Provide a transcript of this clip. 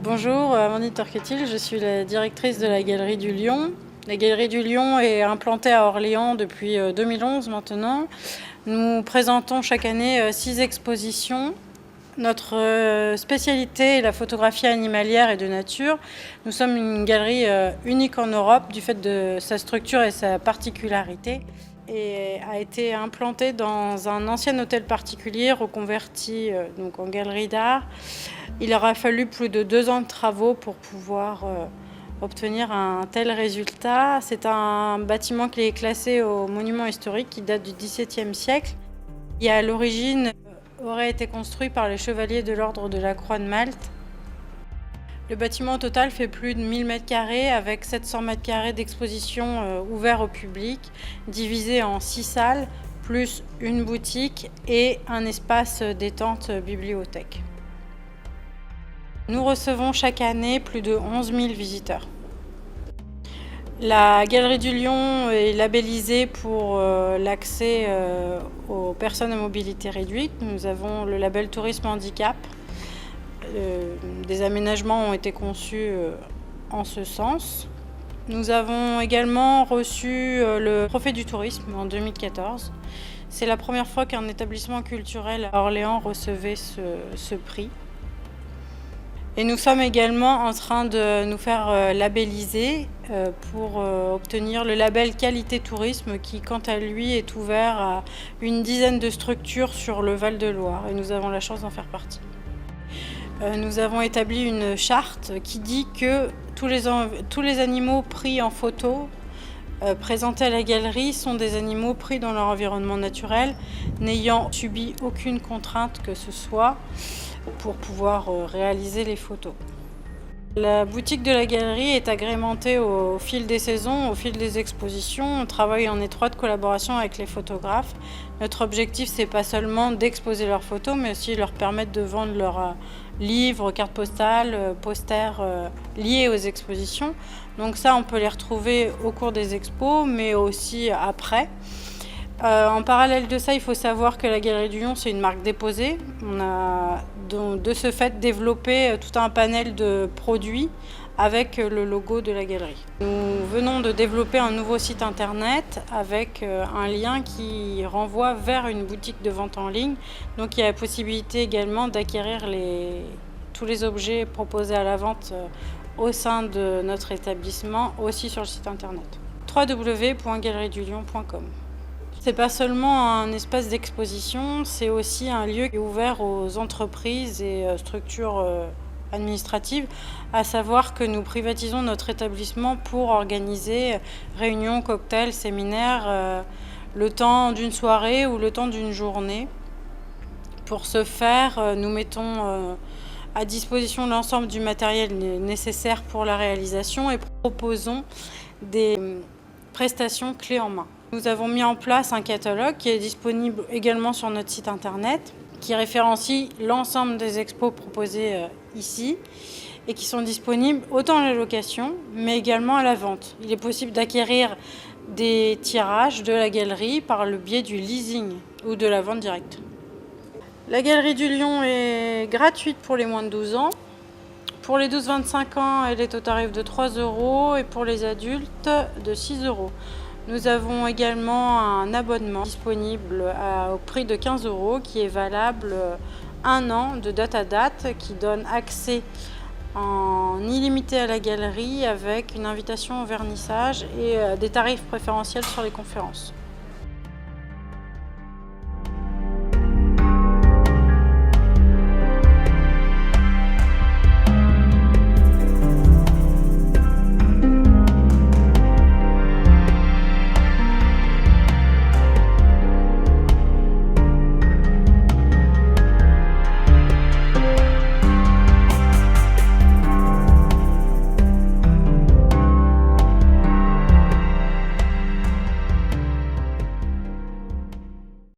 Bonjour, Amandine Torquetil, je suis la directrice de la Galerie du Lion. La Galerie du Lion est implantée à Orléans depuis 2011 maintenant. Nous présentons chaque année 6 expositions. Notre spécialité est la photographie animalière et de nature. Nous sommes une galerie unique en Europe du fait de sa structure et sa particularité, et a été implantée dans un ancien hôtel particulier reconverti donc en galerie d'art. Il aura fallu plus de 2 ans de travaux pour pouvoir obtenir un tel résultat. C'est un bâtiment qui est classé au monument historique qui date du XVIIe siècle. Qui à l'origine aurait été construit par les chevaliers de l'ordre de la Croix de Malte. Le bâtiment au total fait plus de 1000 m² avec 700 m² d'exposition ouverts au public, divisé en 6 salles, plus une boutique et un espace détente bibliothèque. Nous recevons chaque année plus de 11 000 visiteurs. La Galerie du Lion est labellisée pour l'accès aux personnes à mobilité réduite. Nous avons le label Tourisme Handicap. Des aménagements ont été conçus en ce sens. Nous avons également reçu le Trophée du tourisme en 2014. C'est la première fois qu'un établissement culturel à Orléans recevait ce prix. Et nous sommes également en train de nous faire labelliser pour obtenir le label Qualité Tourisme qui, quant à lui, est ouvert à une dizaine de structures sur le Val-de-Loire et nous avons la chance d'en faire partie. Nous avons établi une charte qui dit que tous les animaux pris en photo présentés à la galerie sont des animaux pris dans leur environnement naturel, n'ayant subi aucune contrainte que ce soit pour pouvoir réaliser les photos. La boutique de la galerie est agrémentée au fil des saisons, au fil des expositions. On travaille en étroite collaboration avec les photographes. Notre objectif, c'est pas seulement d'exposer leurs photos, mais aussi leur permettre de vendre leurs livres, cartes postales, posters liés aux expositions. Donc ça, on peut les retrouver au cours des expos, mais aussi après. En parallèle de ça, il faut savoir que la Galerie du Lion, c'est une marque déposée. On a de ce fait développé tout un panel de produits avec le logo de la galerie. Nous venons de développer un nouveau site internet avec un lien qui renvoie vers une boutique de vente en ligne. Donc il y a la possibilité également d'acquérir tous les objets proposés à la vente au sein de notre établissement, aussi sur le site internet. www.galeriedullion.com. C'est pas seulement un espace d'exposition, c'est aussi un lieu qui est ouvert aux entreprises et structures administratives, à savoir que nous privatisons notre établissement pour organiser réunions, cocktails, séminaires, le temps d'une soirée ou le temps d'une journée. Pour ce faire, nous mettons à disposition l'ensemble du matériel nécessaire pour la réalisation et proposons des prestations clés en main. Nous avons mis en place un catalogue qui est disponible également sur notre site internet, qui référencie l'ensemble des expos proposées ici et qui sont disponibles autant à la location mais également à la vente. Il est possible d'acquérir des tirages de la galerie par le biais du leasing ou de la vente directe. La Galerie du Lion est gratuite pour les moins de 12 ans. Pour les 12-25 ans, elle est au tarif de 3 € et pour les adultes de 6 €. Nous avons également un abonnement disponible au prix de 15 € qui est valable 1 an de date à date, qui donne accès en illimité à la galerie avec une invitation au vernissage et des tarifs préférentiels sur les conférences.